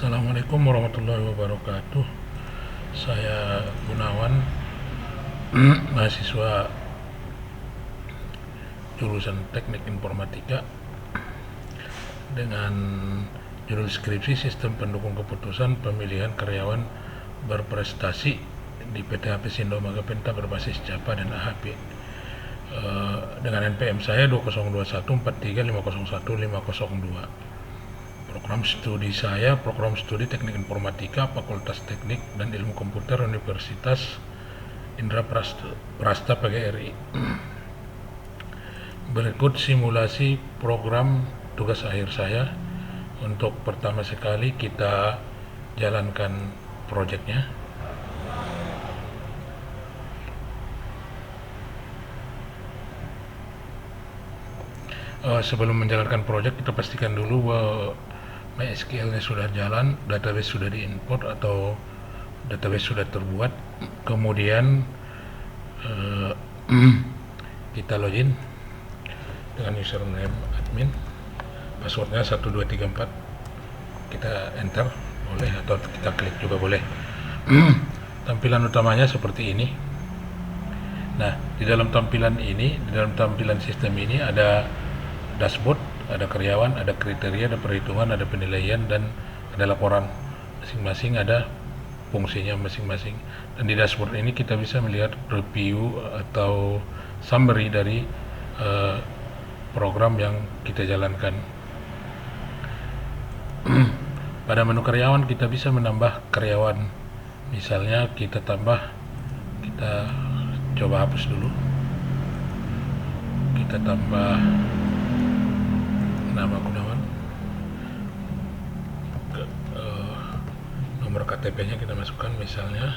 Assalamualaikum warahmatullahi wabarakatuh. Saya Gunawan, mahasiswa jurusan Teknik Informatika dengan judul skripsi Sistem Pendukung Keputusan Pemilihan Karyawan Berprestasi di PT HP Sindo Magapenta berbasis Java dan AHP. Dengan NPM saya 202143501502. Program studi saya, program studi Teknik Informatika, Fakultas Teknik dan Ilmu Komputer Universitas Indra Prasta PGRI. Berikut simulasi program tugas akhir saya. Untuk pertama sekali kita jalankan proyeknya. Sebelum menjalankan proyek, kita pastikan dulu bahwa MySQL-nya sudah jalan, database sudah diimport atau database sudah terbuat. Kemudian kita login dengan username admin, passwordnya 1234, kita enter boleh atau kita klik juga boleh. Tampilan utamanya seperti ini. Nah, di dalam tampilan sistem ini ada dashboard, ada karyawan, ada kriteria, ada perhitungan, ada penilaian, dan ada laporan. Masing-masing ada fungsinya masing-masing. Dan di dashboard ini kita bisa melihat review atau summary dari program yang kita jalankan. Pada menu karyawan kita bisa menambah karyawan. Misalnya kita coba hapus dulu. Kita tambah nama Gunawan, nomor KTP-nya kita masukkan misalnya,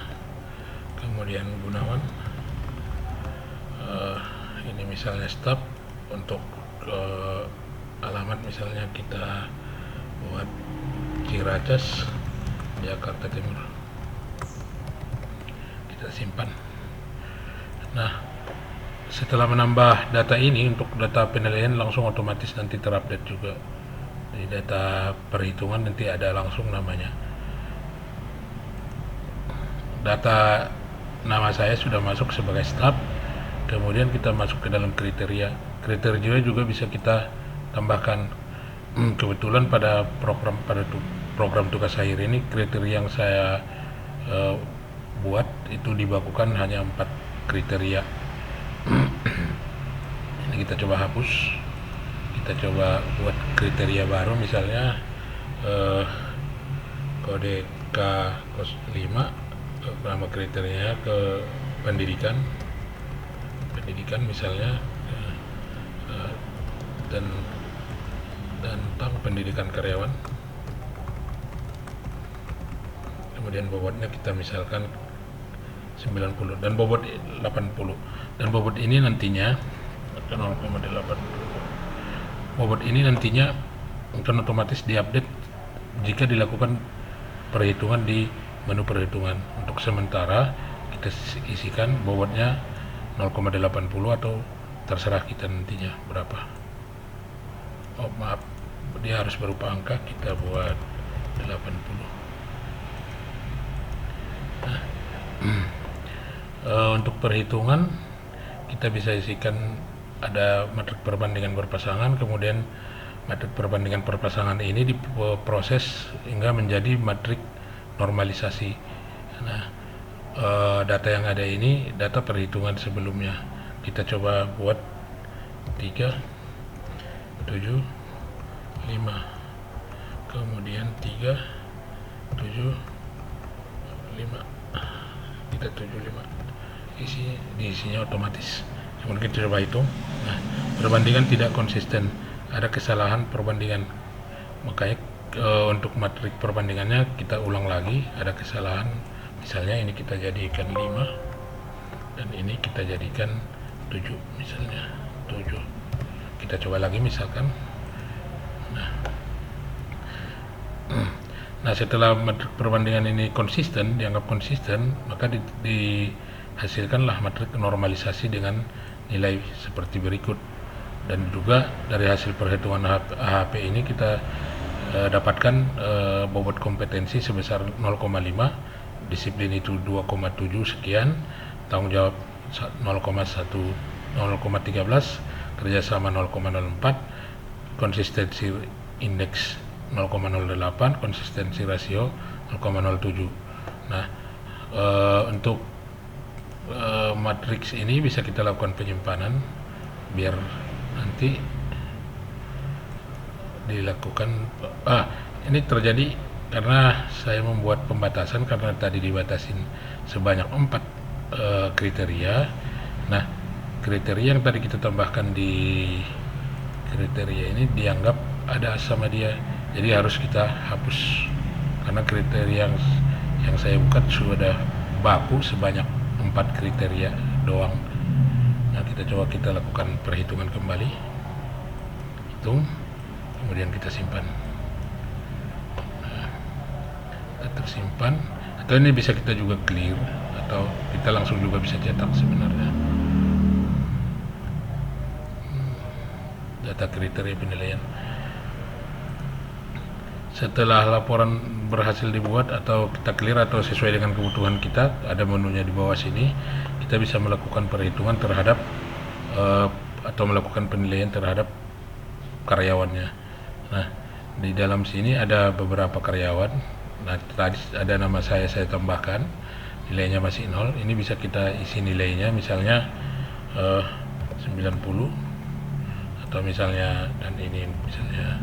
kemudian Gunawan, ini misalnya staf. Untuk alamat misalnya kita buat Ciracas, Jakarta Timur, kita simpan. Nah, setelah menambah data ini, untuk data penilaian langsung otomatis nanti terupdate juga. Di data perhitungan nanti ada langsung namanya. Data nama saya sudah masuk sebagai staf. Kemudian kita masuk ke dalam kriteria. Kriteria juga bisa kita tambahkan. Kebetulan pada program tugas akhir ini, kriteria yang saya buat itu dibakukan hanya 4 kriteria. Ini kita coba hapus, kita coba buat kriteria baru, misalnya kode K05, nama kriterianya ke pendidikan misalnya, dan tentang pendidikan karyawan. Kemudian bobotnya kita misalkan 90 dan bobot 80, dan bobot ini nantinya 0,80. Bobot ini nantinya akan otomatis diupdate jika dilakukan perhitungan di menu perhitungan. Untuk sementara kita isikan bobotnya 0,80 atau terserah kita nantinya berapa. Oh maaf, dia harus berupa angka, kita buat 80. Untuk perhitungan kita bisa isikan ada matrik perbandingan berpasangan, kemudian matrik perbandingan perpasangan ini diproses hingga menjadi matrik normalisasi. Nah, data yang ada ini data perhitungan sebelumnya. Kita coba buat 3, 7, 5, kemudian 3, 7, 5, kita 75. Diisinya otomatis. Kemudian kita coba hitung. Nah, perbandingan tidak konsisten, ada kesalahan perbandingan. Makanya untuk matrik perbandingannya kita ulang lagi, ada kesalahan. Misalnya ini kita jadikan 5 dan ini kita jadikan 7, misalnya 7. Kita coba lagi misalkan. Nah, setelah matrik perbandingan ini konsisten, dianggap konsisten, maka dihasilkanlah matrik normalisasi dengan nilai seperti berikut. Dan juga dari hasil perhitungan AHP ini kita dapatkan bobot kompetensi sebesar 0,5, disiplin itu 2,7 sekian, tanggung jawab 0,13, kerjasama 0,04, konsistensi indeks 0,08, konsistensi rasio 0,07. Nah, untuk matriks ini bisa kita lakukan penyimpanan biar nanti dilakukan. Ini terjadi karena saya membuat pembatasan karena tadi dibatasin sebanyak 4 kriteria. Nah, kriteria yang tadi kita tambahkan di kriteria ini dianggap ada sama dia, jadi harus kita hapus karena kriteria yang saya buat sudah baku sebanyak 4 kriteria doang. Nah, kita lakukan perhitungan kembali, hitung, kemudian kita simpan. Nah, tersimpan, atau ini bisa kita juga clear, atau kita langsung juga bisa cetak sebenarnya. Data kriteria penilaian. Setelah laporan berhasil dibuat atau kita clear atau sesuai dengan kebutuhan kita, ada menunya di bawah sini, kita bisa melakukan perhitungan terhadap atau melakukan penilaian terhadap karyawannya. Nah, di dalam sini ada beberapa karyawan. Nah, tadi ada nama saya tambahkan, nilainya masih 0. Ini bisa kita isi nilainya, misalnya 90, atau misalnya, dan ini misalnya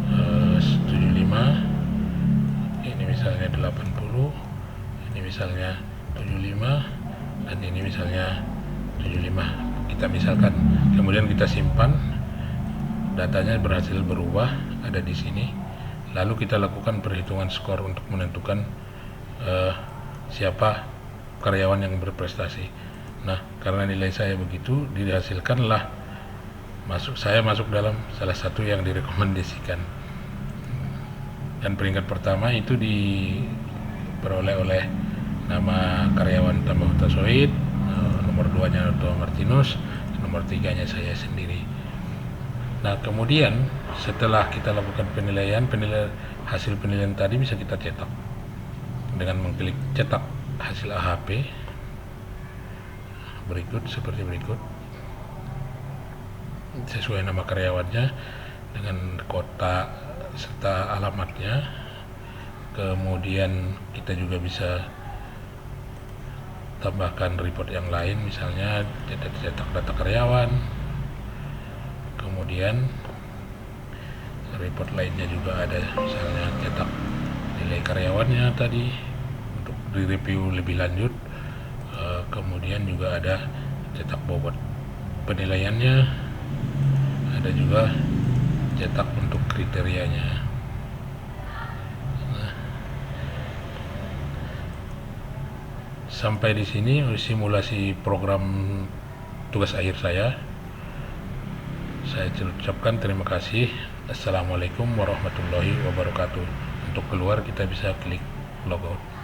75, ini misalnya 80, ini misalnya 75, dan ini misalnya 75. Kita misalkan, kemudian kita simpan, datanya berhasil berubah, ada di sini. Lalu kita lakukan perhitungan skor untuk menentukan siapa karyawan yang berprestasi. Nah, karena nilai saya begitu, dihasilkanlah saya masuk dalam salah satu yang direkomendasikan. Dan peringkat pertama itu diperoleh oleh nama karyawan Tambah Hutasoid, nomor 2-nya Otto Martinus, nomor 3-nya saya sendiri. Nah, kemudian setelah kita lakukan penilaian, hasil penilaian tadi bisa kita cetak dengan mengklik cetak hasil AHP berikut, seperti berikut, sesuai nama karyawannya dengan kota serta alamatnya. Kemudian kita juga bisa tambahkan report yang lain, misalnya cetak data karyawan, kemudian report lainnya juga ada, misalnya cetak nilai karyawannya tadi untuk direview lebih lanjut. Kemudian juga ada cetak bobot penilaiannya, ada juga cetak untuk kriterianya. Nah, sampai di sini simulasi program tugas akhir saya. Saya ucapkan terima kasih. Assalamualaikum warahmatullahi wabarakatuh. Untuk keluar kita bisa klik logout.